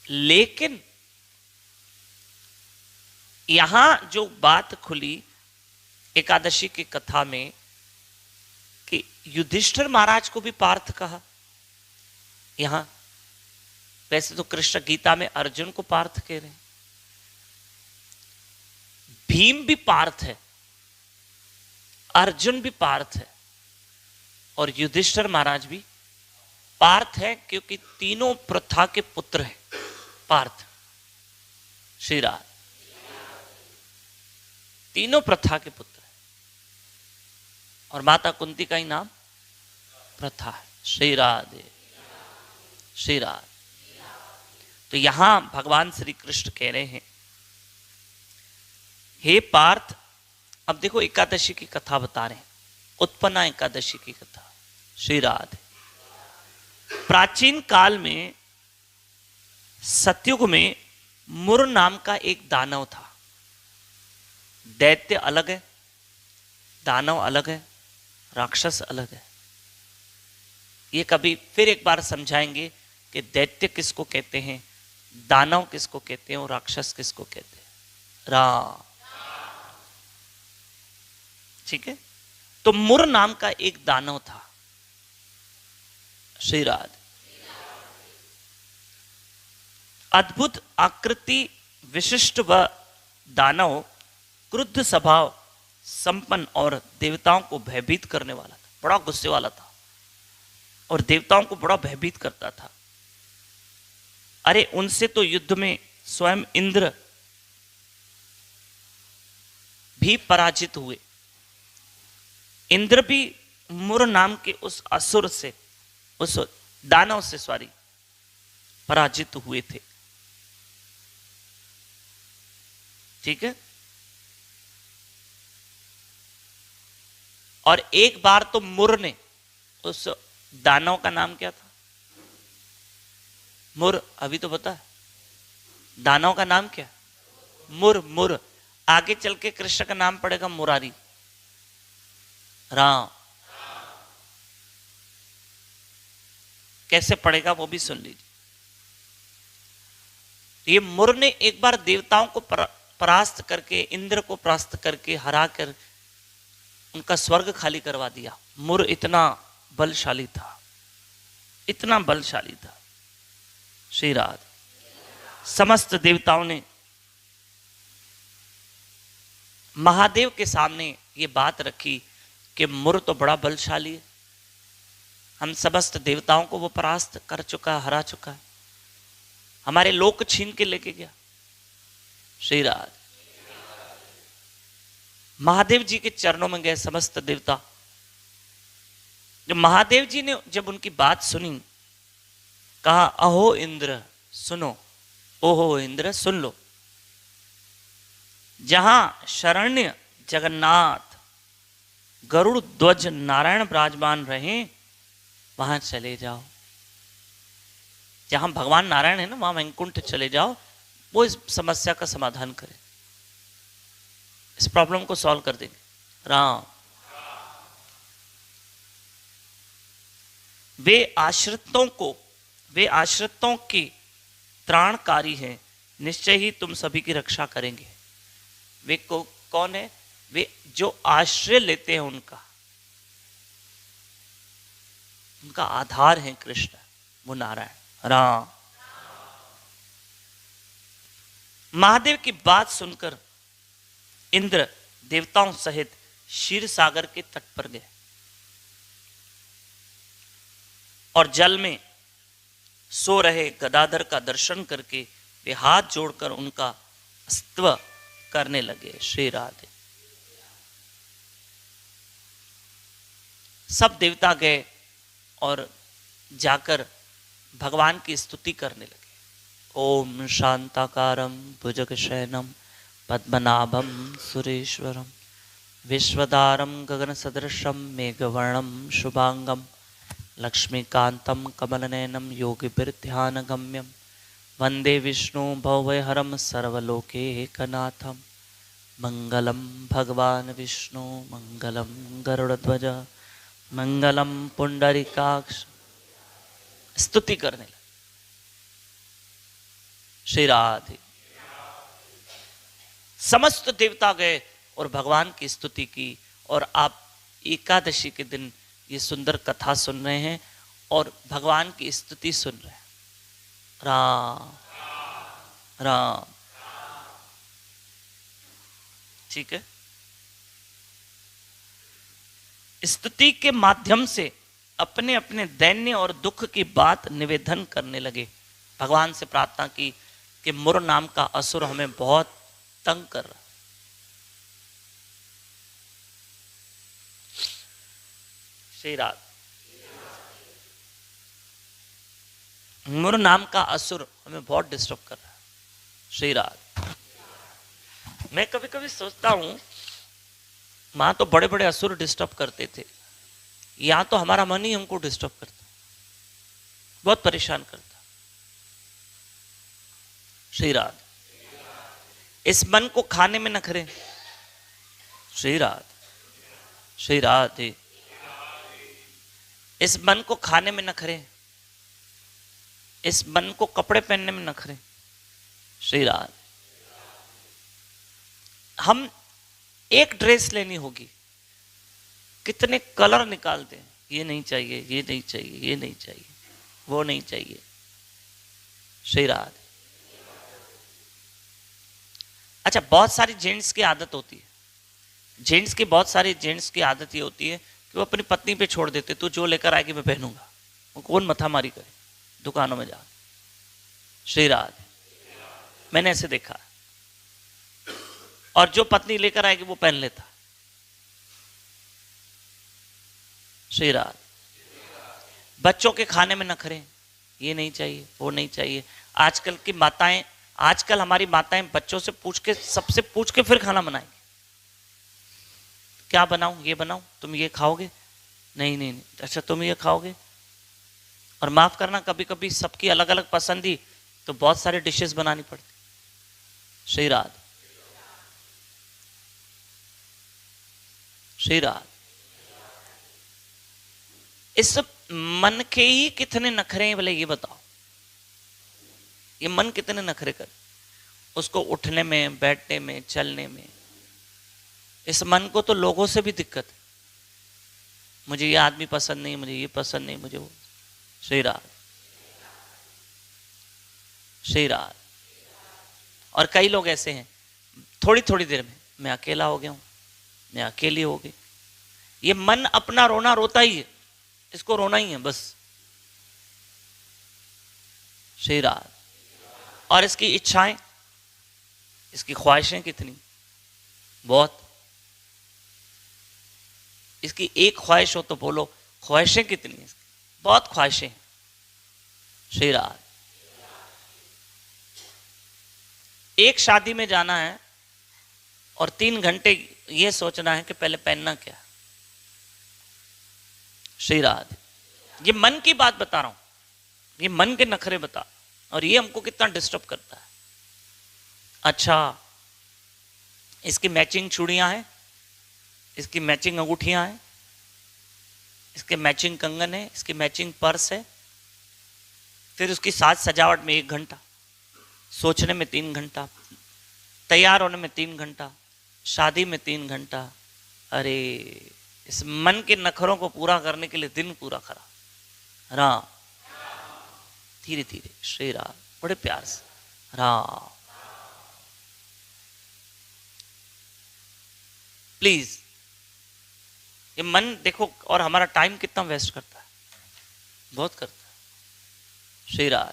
Speaker 2: लेकिन यहां जो बात खुली एकादशी की कथा में कि युधिष्ठिर महाराज को भी पार्थ कहा। यहां वैसे तो कृष्ण गीता में अर्जुन को पार्थ कह रहे हैं, भीम भी पार्थ है, अर्जुन भी पार्थ है और युधिष्ठिर महाराज भी पार्थ है, क्योंकि तीनों प्रथा के पुत्र हैं पार्थ। श्री राम तीनों प्रथा के पुत्र हैं और माता कुंती का ही नाम प्रथा है। श्री राधे श्री राधे। तो यहां भगवान श्री कृष्ण कह रहे हैं, हे पार्थ, अब देखो एकादशी की कथा बता रहे हैं, उत्पन्ना एकादशी की कथा। श्री राधे। प्राचीन काल में सतयुग में मुर नाम का एक दानव था। दैत्य अलग है, दानव अलग है, राक्षस अलग है। ये कभी फिर एक बार समझाएंगे कि दैत्य किसको कहते हैं, दानव किसको कहते हैं और राक्षस किसको कहते हैं। राम। ठीक है। तो मुर नाम का एक दानव था। श्री राधे। अद्भुत आकृति विशिष्ट व दानव क्रुद्ध स्वभाव संपन्न और देवताओं को भयभीत करने वाला था। बड़ा गुस्से वाला था और देवताओं को बड़ा भयभीत करता था। अरे उनसे तो युद्ध में स्वयं इंद्र भी पराजित हुए। इंद्र भी मुर नाम के उस असुर से, उस दानव से सॉरी पराजित हुए थे। ठीक है। और एक बार तो मुर ने, उस दानव का नाम क्या था? मुर। अभी तो बता, दानव का नाम क्या? मुर। मुर। आगे चल के कृष्ण का नाम पड़ेगा मुरारी। राम। कैसे पड़ेगा वो भी सुन लीजिए। ये मुर ने एक बार देवताओं को परास्त करके, इंद्र को परास्त करके, हरा कर उनका स्वर्ग खाली करवा दिया। मुर इतना बलशाली था, इतना बलशाली था। श्री राधे। समस्त देवताओं ने महादेव के सामने ये बात रखी कि मुर तो बड़ा बलशाली है, हम समस्त देवताओं को वो परास्त कर चुका है, हरा चुका है, हमारे लोक छीन के लेके गया। श्री राधे। महादेव जी के चरणों में गए समस्त देवता। जब महादेव जी ने जब उनकी बात सुनी, कहा अहो इंद्र सुनो, ओहो इंद्र सुन लो, जहां शरण्य जगन्नाथ गरुड़ ध्वज नारायण विराजमान रहे वहां चले जाओ। जहां भगवान नारायण है ना, वहां वैकुंठ चले जाओ, वो इस समस्या का समाधान करे, इस प्रॉब्लम को सॉल्व कर देंगे। राम। वे आश्रितों के त्राणकारी हैं, निश्चय ही तुम सभी की रक्षा करेंगे। वे कौन है? वे जो आश्रय लेते हैं, उनका आधार है कृष्ण, वो नारायण। राम। महादेव की बात सुनकर इंद्र देवताओं सहित क्षीर सागर के तट पर गए और जल में सो रहे गदाधर का दर्शन करके वे हाथ जोड़कर उनका स्तव करने लगे। श्री राधे। सब देवता गए और जाकर भगवान की स्तुति करने लगे। ओम शांताकारं भुजगशयनं पद्मनाभं सुरेश्वरं विश्वदारं गगनसदृशं मेघवर्णं शुभांगं लक्ष्मीकान्तं कमलनयनं योगिभिर्ध्यानगम्यं वंदे विष्णु भवभयहरं सर्वलोकैकनाथं मंगलं भगवान् विष्णु मंगलं गरुड़ध्वज मंगलं पुंडरीकाक्ष स्तुति करने लगे। श्री राधे। समस्त देवता गए और भगवान की स्तुति की, और आप एकादशी के दिन ये सुंदर कथा सुन रहे हैं और भगवान की स्तुति सुन रहे हैं। राम राम। ठीक है। स्तुति के माध्यम से अपने अपने दैन्य और दुख की बात निवेदन करने लगे। भगवान से प्रार्थना की कि मुर नाम का असुर हमें बहुत तंग कर रहा। श्री राधे। मुर नाम का असुर हमें बहुत डिस्टर्ब कर रहा है। श्री राधे। मैं कभी कभी सोचता हूं, मां तो बड़े बड़े असुर डिस्टर्ब करते थे, यहां तो हमारा मन ही हमको डिस्टर्ब करता, बहुत परेशान करता। श्री राधे। इस मन को खाने में नखरे। श्री राधे। श्री राधे। इस मन को खाने में नखरे, इस मन को कपड़े पहनने में नखरे। श्री राधे। हम एक ड्रेस लेनी होगी, कितने कलर निकालते हैं, ये नहीं चाहिए, ये नहीं चाहिए, ये नहीं चाहिए, वो नहीं चाहिए। श्री राधे। अच्छा, बहुत सारी जेंट्स की आदत होती है, बहुत सारी जेंट्स की आदत ये होती है कि वो अपनी पत्नी पे छोड़ देते, तू जो लेकर आएगी मैं पहनूंगा। वो कौन मथामारी करे दुकानों में जा। श्री राधे। मैंने ऐसे देखा, और जो पत्नी लेकर आएगी वो पहन लेता। श्री राधे। बच्चों के खाने में नखरे, ये नहीं चाहिए, वो नहीं चाहिए। आजकल हमारी माताएं बच्चों से पूछ के, सबसे पूछ के फिर खाना बनाएंगी। क्या बनाऊं, ये बनाऊं, तुम ये खाओगे? नहीं नहीं नहीं। अच्छा तुम ये खाओगे? और माफ करना, कभी कभी सबकी अलग अलग पसंद ही, तो बहुत सारे डिशेस बनानी पड़ती। श्री राधे। श्री राधे। इस मन के ही कितने नखरे हैं भले ये बताओ। ये मन कितने नखरे कर, उसको उठने में, बैठने में, चलने में। इस मन को तो लोगों से भी दिक्कत है, मुझे ये आदमी पसंद नहीं, मुझे ये पसंद नहीं, मुझे वो। श्री राधे। श्री राधे। और कई लोग ऐसे हैं, थोड़ी थोड़ी देर में मैं अकेला हो गया हूं, मैं अकेली हो गई। ये मन अपना रोना रोता ही है, इसको रोना ही है बस। श्री राधे। और इसकी इच्छाएं, इसकी ख्वाहिशें कितनी, बहुत। इसकी एक ख्वाहिश हो तो बोलो ख्वाहिशें कितनी है इसकी, बहुत ख्वाहिशें हैं। श्री राधे। एक शादी में जाना है और 3 घंटे ये सोचना है कि पहले पहनना क्या। श्री राधे। ये मन की बात बता रहा हूं, ये मन के नखरे बता, और ये हमको कितना डिस्टर्ब करता है। अच्छा, इसकी मैचिंग चूड़ियां हैं, इसकी मैचिंग अंगूठियां हैं, इसके मैचिंग कंगन है, इसकी मैचिंग पर्स है, फिर उसकी साज सजावट में 1 घंटा, सोचने में 3 घंटा, तैयार होने में 3 घंटा, शादी में 3 घंटा। अरे इस मन के नखरों को पूरा करने के लिए दिन पूरा खराब। राम। धीरे धीरे। श्री राम। बड़े प्यार से। राम। प्लीज, ये मन देखो, और हमारा टाइम कितना वेस्ट करता है, बहुत करता है। श्री राम।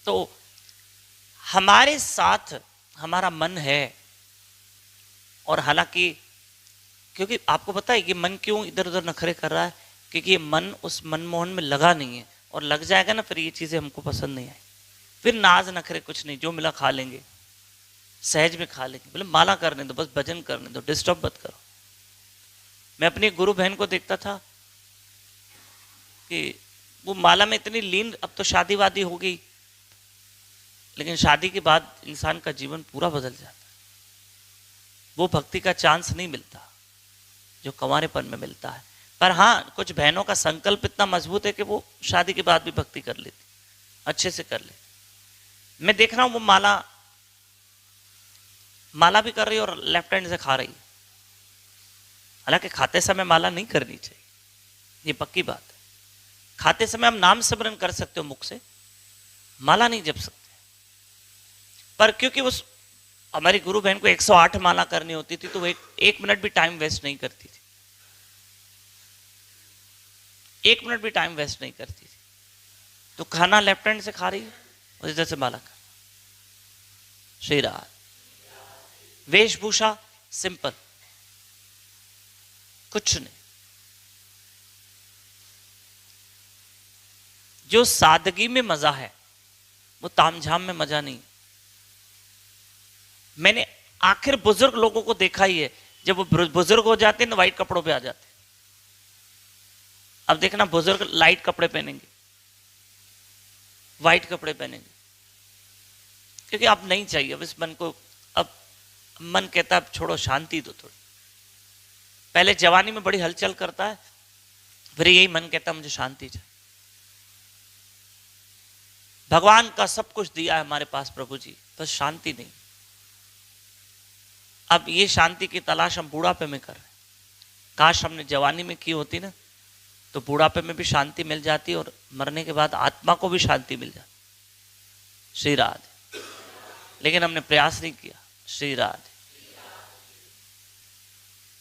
Speaker 2: तो हमारे साथ हमारा मन है, और हालांकि क्योंकि आपको पता है कि मन क्यों इधर उधर नखरे कर रहा है, क्योंकि ये मन उस मनमोहन में लगा नहीं है, और लग जाएगा ना फिर ये चीजें हमको पसंद नहीं आई, फिर नाज नखरे कुछ नहीं, जो मिला खा लेंगे, सहज में खा लेंगे, बोले माला करने दो, बस भजन करने दो, डिस्टर्ब मत करो। मैं अपनी गुरु बहन को देखता था कि वो माला में इतनी लीन, अब तो शादी वादी हो गई, लेकिन शादी के बाद इंसान का जीवन पूरा बदल जाता है, वो भक्ति का चांस नहीं मिलता। जो कंवारेपन में मिलता है। पर हाँ, कुछ बहनों का संकल्प इतना मजबूत है कि वो शादी के बाद भी भक्ति कर लेती, अच्छे से कर लेती। मैं देख रहा हूं वो माला भी कर रही है और लेफ्ट हैंड से खा रही है। हालांकि खाते समय माला नहीं करनी चाहिए, ये पक्की बात है। खाते समय हम नाम सिमरन कर सकते हो मुख से, माला नहीं जप सकते। पर क्योंकि उस हमारी गुरु बहन को 108 माला करनी होती थी, तो वो एक मिनट भी टाइम वेस्ट नहीं करती थी, एक मिनट भी टाइम वेस्ट नहीं करती थी। तो खाना लेफ्ट हैंड से खा रही है और इधर से माला कर। श्री राधे। वेशभूषा सिंपल, कुछ नहीं। जो सादगी में मजा है वो तामझाम में मजा नहीं। मैंने आखिर बुजुर्ग लोगों को देखा ही है, जब वो बुजुर्ग हो जाते हैं ना वाइट कपड़ों पे आ जाते हैं। अब देखना बुजुर्ग लाइट कपड़े पहनेंगे, वाइट कपड़े पहनेंगे, क्योंकि अब नहीं चाहिए अब इस मन को। अब मन कहता है अब छोड़ो, शांति दो थोड़ी। पहले जवानी में बड़ी हलचल करता है, फिर यही मन कहता है मुझे शांति चाहिए। भगवान का सब कुछ दिया है हमारे पास प्रभु जी, बस शांति नहीं। अब ये शांति की तलाश हम बुढ़ापे में कर रहे हैं। काश हमने जवानी में की होती ना, तो बुढ़ापे में भी शांति मिल जाती और मरने के बाद आत्मा को भी शांति मिल जाती। श्री राधे। लेकिन हमने प्रयास नहीं किया। श्री राधे।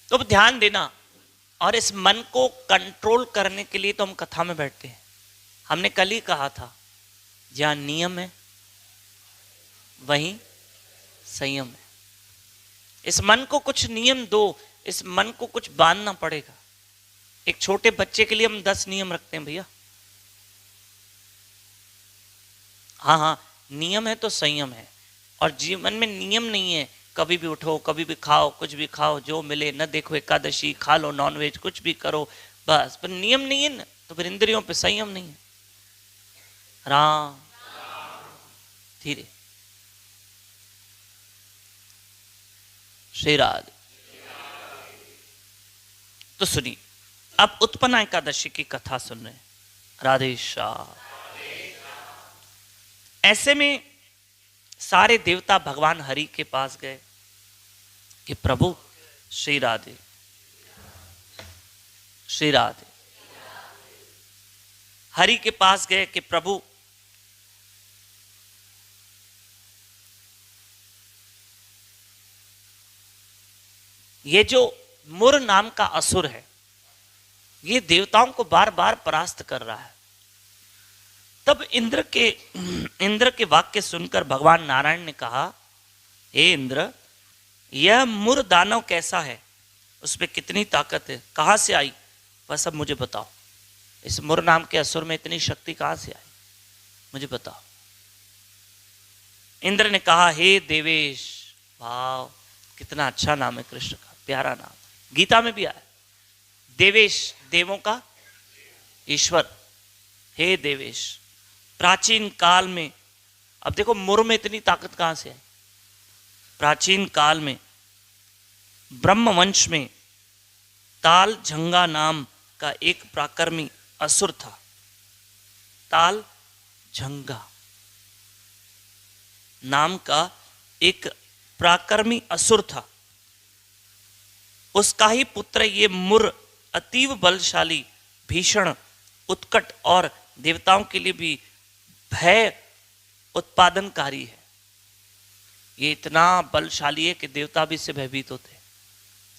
Speaker 2: तो अब ध्यान देना, और इस मन को कंट्रोल करने के लिए तो हम कथा में बैठते हैं। हमने कल ही कहा था, जहां नियम है वहीं संयम है। इस मन को कुछ नियम दो, इस मन को कुछ बांधना पड़ेगा। एक छोटे बच्चे के लिए हम 10 नियम रखते हैं भैया। हाँ, नियम है तो संयम है। और जीवन में नियम नहीं है कभी भी उठो, कभी भी खाओ, कुछ भी खाओ, जो मिले, न देखो एकादशी, खा लो नॉनवेज, कुछ भी करो बस। पर नियम नहीं है ना, तो फिर इंद्रियों पे संयम नहीं है। राम धीरे। श्री राधे। तो सुनिए, अब उत्पन्ना एकादशी की कथा सुन रहे हैं। राधे श्याम। ऐसे में सारे देवता भगवान हरि के पास गए कि प्रभु श्री राधे, श्री राधे। हरि के पास गए कि प्रभु ये जो मुर नाम का असुर है, ये देवताओं को बार बार परास्त कर रहा है। तब इंद्र के वाक्य सुनकर भगवान नारायण ने कहा, हे इंद्र, यह मुर दानव कैसा है, उसमें कितनी ताकत है, कहां से आई, वह सब मुझे बताओ। इस मुर नाम के असुर में इतनी शक्ति कहां से आई, मुझे बताओ। इंद्र ने कहा, हे देवेश। वाह, कितना अच्छा नाम है कृष्ण का, प्यारा नाम। गीता में भी आया, देवेश देवों का ईश्वर। हे देवेश, प्राचीन काल में, अब देखो मुर में इतनी ताकत कहां से आई। प्राचीन काल में ब्रह्म वंश में ताल झंगा नाम का एक प्राकर्मी असुर था। ताल झंगा नाम का एक प्राकर्मी असुर था। उसका ही पुत्र ये मुर अतीव बलशाली, भीषण, उत्कट और देवताओं के लिए भी भय उत्पादनकारी है। ये इतना बलशाली है कि देवता भी इससे भयभीत होते हैं।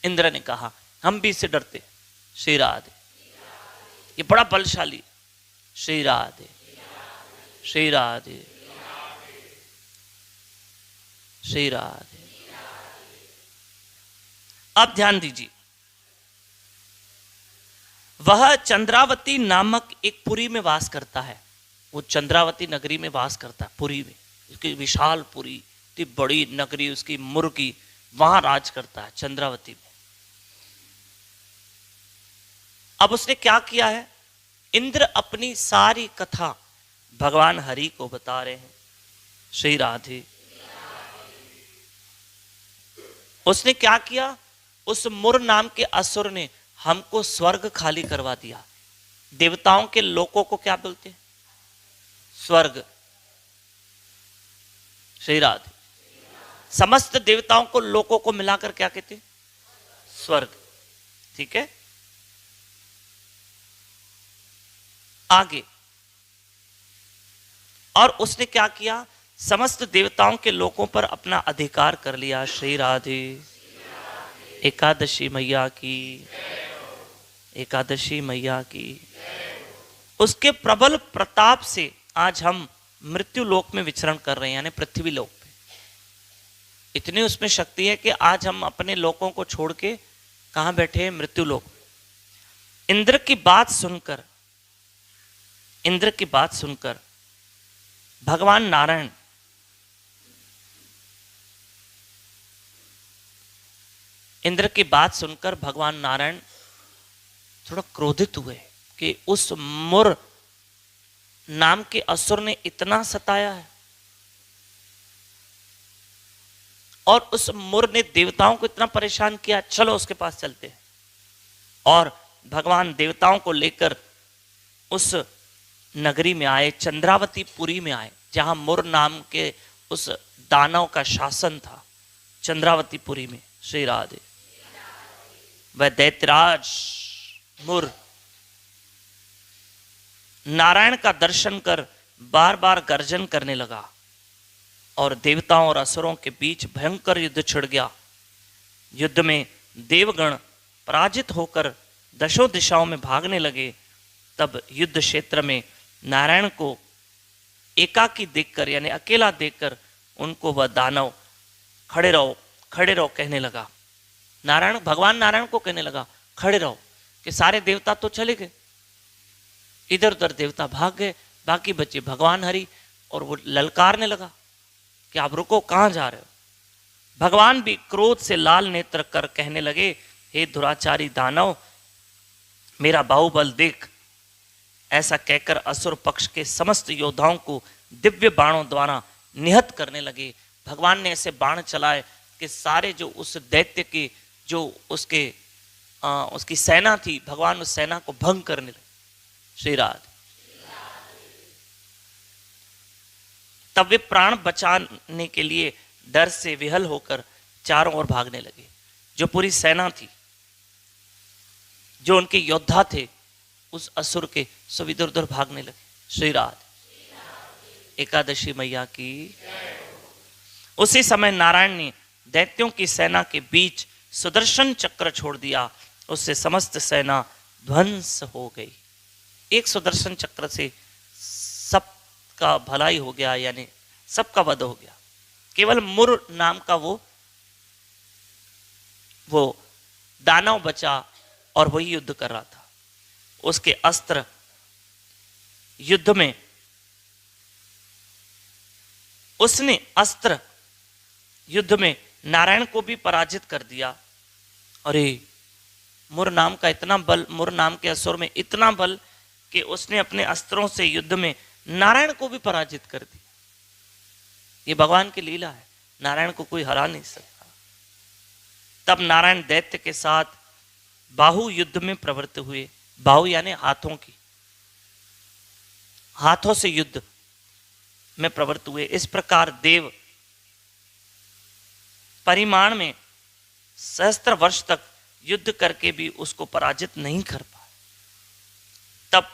Speaker 2: इंद्र ने कहा, हम भी इससे डरते। श्री राधे। ये बड़ा बलशाली। श्री राधे, श्री राधे, श्री राधे। अब ध्यान दीजिए, वह चंद्रावती नामक एक पुरी में वास करता है। वो चंद्रावती नगरी में वास करता है, पुरी में। उसकी विशाल पुरी, इतनी बड़ी नगरी उसकी, मुर की, वहां राज करता है चंद्रावती में। अब उसने क्या किया है, इंद्र अपनी सारी कथा भगवान हरि को बता रहे हैं। श्री राधे। उसने क्या किया, उस मुर नाम के असुर ने हमको स्वर्ग खाली करवा दिया। देवताओं के लोकों को क्या बोलते हैं? स्वर्ग। श्री राधे। समस्त देवताओं को लोकों को मिलाकर क्या कहते हैं? स्वर्ग। ठीक है, आगे। और उसने क्या किया? समस्त देवताओं के लोकों पर अपना अधिकार कर लिया। श्री राधे। एकादशी मैया की, एकादशी मैया की। उसके प्रबल प्रताप से आज हम मृत्यु लोक में विचरण कर रहे हैं, यानी पृथ्वी लोक पे। इतनी उसमें शक्ति है कि आज हम अपने लोकों को छोड़ के कहां बैठे हैं? मृत्यु लोक। इंद्र की बात सुनकर, इंद्र की बात सुनकर भगवान नारायण इंद्र की बात सुनकर भगवान नारायण थोड़ा क्रोधित हुए कि उस मुर नाम के असुर ने इतना सताया है, और उस मुर ने देवताओं को इतना परेशान किया, चलो उसके पास चलते हैं। और भगवान देवताओं को लेकर उस नगरी में आए, चंद्रावती पुरी में आए, जहां मुर नाम के उस दानव का शासन था, चंद्रावती पुरी में। श्री राधे। वह दैत्यराज मुर नारायण का दर्शन कर बार बार गर्जन करने लगा, और देवताओं और असुरों के बीच भयंकर युद्ध छिड़ गया। युद्ध में देवगण पराजित होकर दशों दिशाओं में भागने लगे। तब युद्ध क्षेत्र में नारायण को एकाकी देखकर, यानी अकेला देखकर, उनको वह दानव खड़े रहो, खड़े रहो कहने लगा। नारायण, भगवान नारायण को कहने लगा खड़े रहो, कि सारे देवता तो चले गए, इधर उधर देवता भाग गए, बाकी बचे भगवान हरि। और वो ललकारने लगा कि आप रुको, कहां जा रहे हो? भगवान भी क्रोध से लाल नेत्र कर कहने लगे, हे दुराचारी दानव, मेरा बाहुबल देख। ऐसा कहकर असुर पक्ष के समस्त योद्धाओं को दिव्य बाणों द्वारा निहत करने लगे। भगवान ने ऐसे बाण चलाए कि सारे जो उस दैत्य के, जो उसकी सेना थी, भगवान उस सेना को भंग करने लगे। श्री राधे। तब वे प्राण बचाने के लिए डर से विहल होकर चारों ओर भागने लगे। जो पूरी सेना थी, जो उनके योद्धा थे उस असुर के, सब इधर उधर भागने लगे। श्री राधे। एकादशी मैया की। उसी समय नारायण ने दैत्यों की सेना के बीच सुदर्शन चक्र छोड़ दिया, उससे समस्त सेना ध्वंस हो गई। एक सुदर्शन चक्र से सबका भलाई हो गया, यानी सबका वध हो गया। केवल मुर नाम का वो दानव बचा, और वही युद्ध कर रहा था। उसके अस्त्र युद्ध में, उसने अस्त्र युद्ध में नारायण को भी पराजित कर दिया। अरे, मुर नाम का इतना बल, मुर नाम के असुर में इतना बल कि उसने अपने अस्त्रों से युद्ध में नारायण को भी पराजित कर दिया। ये भगवान की लीला है, नारायण को कोई हरा नहीं सकता। तब नारायण दैत्य के साथ बाहु युद्ध में प्रवृत्त हुए। बाहु यानी हाथों की, हाथों से युद्ध में प्रवृत्त हुए। इस प्रकार देव परिमाण में सहस्त्र वर्ष तक युद्ध करके भी उसको पराजित नहीं कर पाए। तब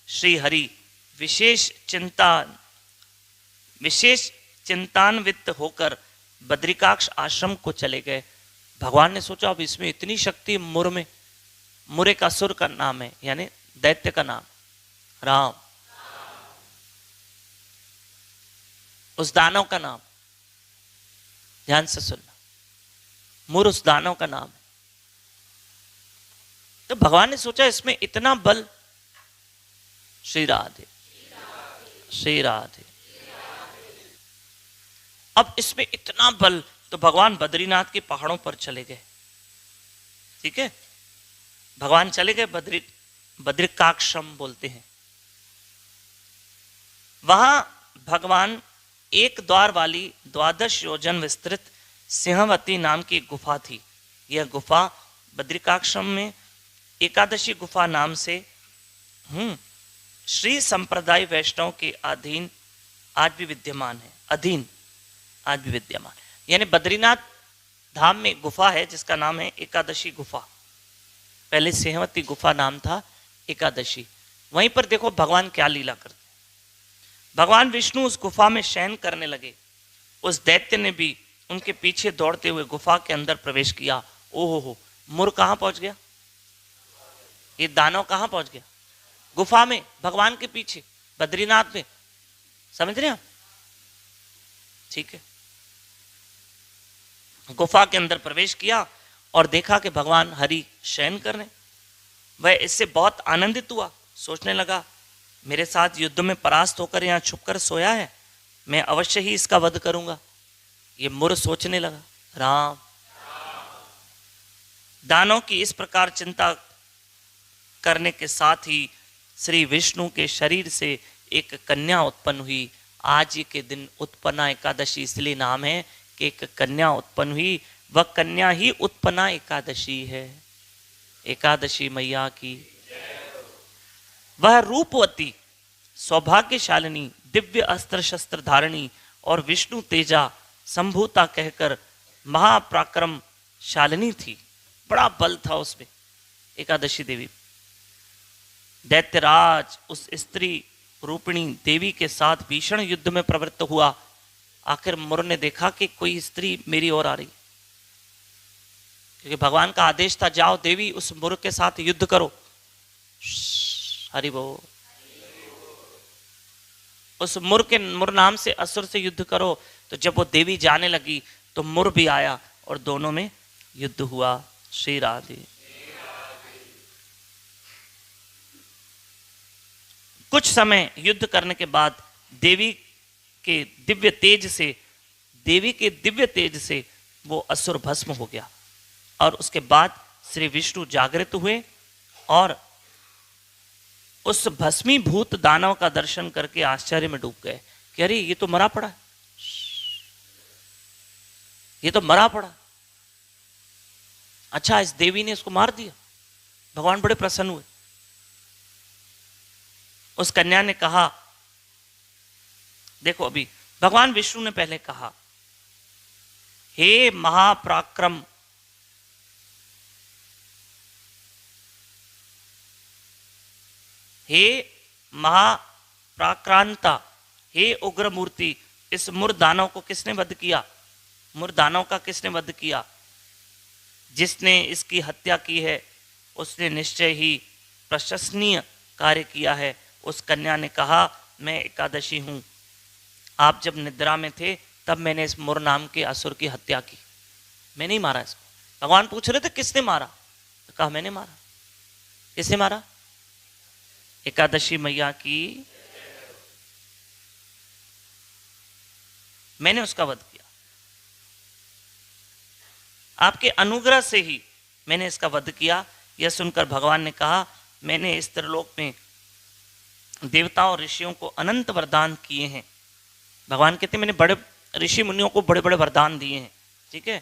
Speaker 2: श्री हरि विशेष चिंतान्वित होकर बद्रिकाक्ष आश्रम को चले गए। भगवान ने सोचा अब इसमें इतनी शक्ति मुर में, मुर एक असुर का नाम है, यानी दैत्य का नाम राम, उस दानव का नाम, ध्यान से सुनना, मुर उस दानव का नाम है। तो भगवान ने सोचा इसमें इतना बल। श्री राधे, श्री राधे। अब इसमें इतना बल, तो भगवान बद्रीनाथ के पहाड़ों पर चले गए। ठीक है, भगवान चले गए बद्रिकाक्षम बोलते हैं। वहां भगवान एक द्वार वाली 12 योजन विस्तृत सिंहवती नाम की गुफा थी, यह गुफा बद्रिकाश्रम में एकादशी गुफा नाम से श्री संप्रदाय वैष्णव के अधीन आज भी विद्यमान है। अधीन आज भी विद्यमान, यानी बद्रीनाथ धाम में गुफा है जिसका नाम है एकादशी गुफा। पहले सेहवती गुफा नाम था एकादशी। वहीं पर देखो भगवान क्या लीला करते। भगवान विष्णु उस गुफा में शयन करने लगे। उस दैत्य ने भी उनके पीछे दौड़ते हुए गुफा के अंदर प्रवेश किया। ओहो हो, मुर कहां पहुंच गया? ये दानव कहां पहुंच गया? गुफा में, भगवान के पीछे, बद्रीनाथ में। समझ रहे हैं? ठीक है। गुफा के अंदर प्रवेश किया और देखा कि भगवान हरि शयन कर रहे। वह इससे बहुत आनंदित हुआ। सोचने लगा, मेरे साथ युद्ध में परास्त होकर यहां छुपकर सोया है, मैं अवश्य ही इसका वध करूंगा। ये मुर सोचने लगा, राम, दानों की इस प्रकार चिंता करने के साथ ही श्री विष्णु के शरीर से एक कन्या उत्पन्न हुई। आज के दिन उत्पन्ना एकादशी इसलिए नाम है कि एक कन्या उत्पन्न हुई। वह कन्या ही उत्पन्ना एकादशी है। एकादशी मैया की। वह रूपवती, सौभाग्यशालिनी, दिव्य अस्त्र शस्त्र धारणी और विष्णु तेजा संभूता कहकर महापराक्रम शालिनी थी। बड़ा बल था उसमें, एकादशी देवी। दैत्यराज उस स्त्री रूपिणी देवी के साथ भीषण युद्ध में प्रवृत्त हुआ। आखिर मुर ने देखा कि कोई स्त्री मेरी ओर आ रही, क्योंकि भगवान का आदेश था, जाओ देवी उस मुर के साथ युद्ध करो। हरि बोल। उस मुर नाम से असुर से युद्ध करो। तो जब वो देवी जाने लगी तो मुर भी आया और दोनों में युद्ध हुआ। श्री राधे। कुछ समय युद्ध करने के बाद देवी के दिव्य तेज से वो असुर भस्म हो गया। और उसके बाद श्री विष्णु जागृत हुए और उस भस्मीभूत दानव का दर्शन करके आश्चर्य में डूब गए कि अरे ये तो मरा पड़ा, ये तो मरा पड़ा। अच्छा, इस देवी ने इसको मार दिया। भगवान बड़े प्रसन्न हुए। उस कन्या ने कहा, देखो अभी भगवान विष्णु ने पहले कहा, हे महापराक्रम, हे महाप्राक्रांता, हे उग्र मूर्ति, इस मुर दानव को किसने वध किया? मुर दानव का किसने वध किया? जिसने इसकी हत्या की है उसने निश्चय ही प्रशंसनीय कार्य किया है। उस कन्या ने कहा, मैं एकादशी हूं। आप जब निद्रा में थे तब मैंने इस मुर नाम के असुर की हत्या की। मैं नहीं मारा इसको। भगवान पूछ रहे थे किसने मारा, तो कहा मैंने मारा। किसने मारा? एकादशी मैया की। मैंने उसका वध किया। आपके अनुग्रह से ही मैंने इसका वध किया। यह सुनकर भगवान ने कहा, मैंने इस त्रिलोक में देवताओं और ऋषियों को अनंत वरदान किए हैं। भगवान कहते हैं मैंने बड़े ऋषि मुनियों को बड़े बड़े वरदान दिए हैं। ठीक है,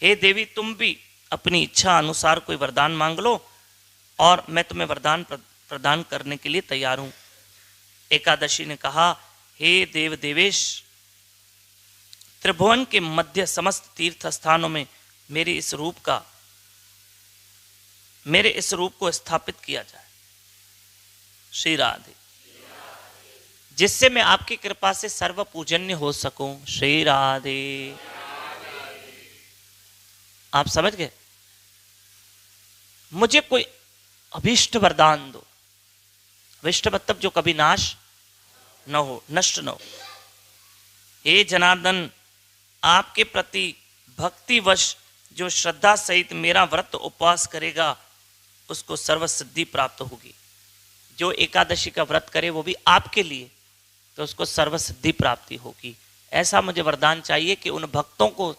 Speaker 2: हे देवी, तुम भी अपनी इच्छा अनुसार कोई वरदान मांग लो और मैं तुम्हें वरदान प्रदान करने के लिए तैयार हूं। एकादशी ने कहा, हे देव देवेश, त्रिभुवन के मध्य समस्त तीर्थ स्थानों में मेरे इस रूप को स्थापित किया जाए। श्री राधे। जिससे मैं आपकी कृपा से सर्व पूजन्य हो सकूं। श्री राधे। आप समझ गए? मुझे कोई अभीष्ट वरदान दो। अभीष्ट मतलब जो कभी नाश न हो, नष्ट न हो। हे जनार्दन, आपके प्रति भक्तिवश जो श्रद्धा सहित मेरा व्रत उपवास करेगा उसको सर्व सिद्धि प्राप्त होगी। जो एकादशी का व्रत करे वो भी आपके लिए, तो उसको सर्व सिद्धि प्राप्ति होगी। ऐसा मुझे वरदान चाहिए कि उन भक्तों को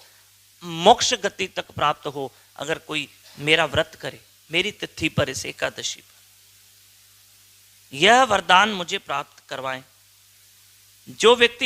Speaker 2: मोक्ष गति तक प्राप्त हो अगर कोई मेरा व्रत करे मेरी तिथि पर, इस एकादशी पर। यह वरदान मुझे प्राप्त करवाएं। जो व्यक्ति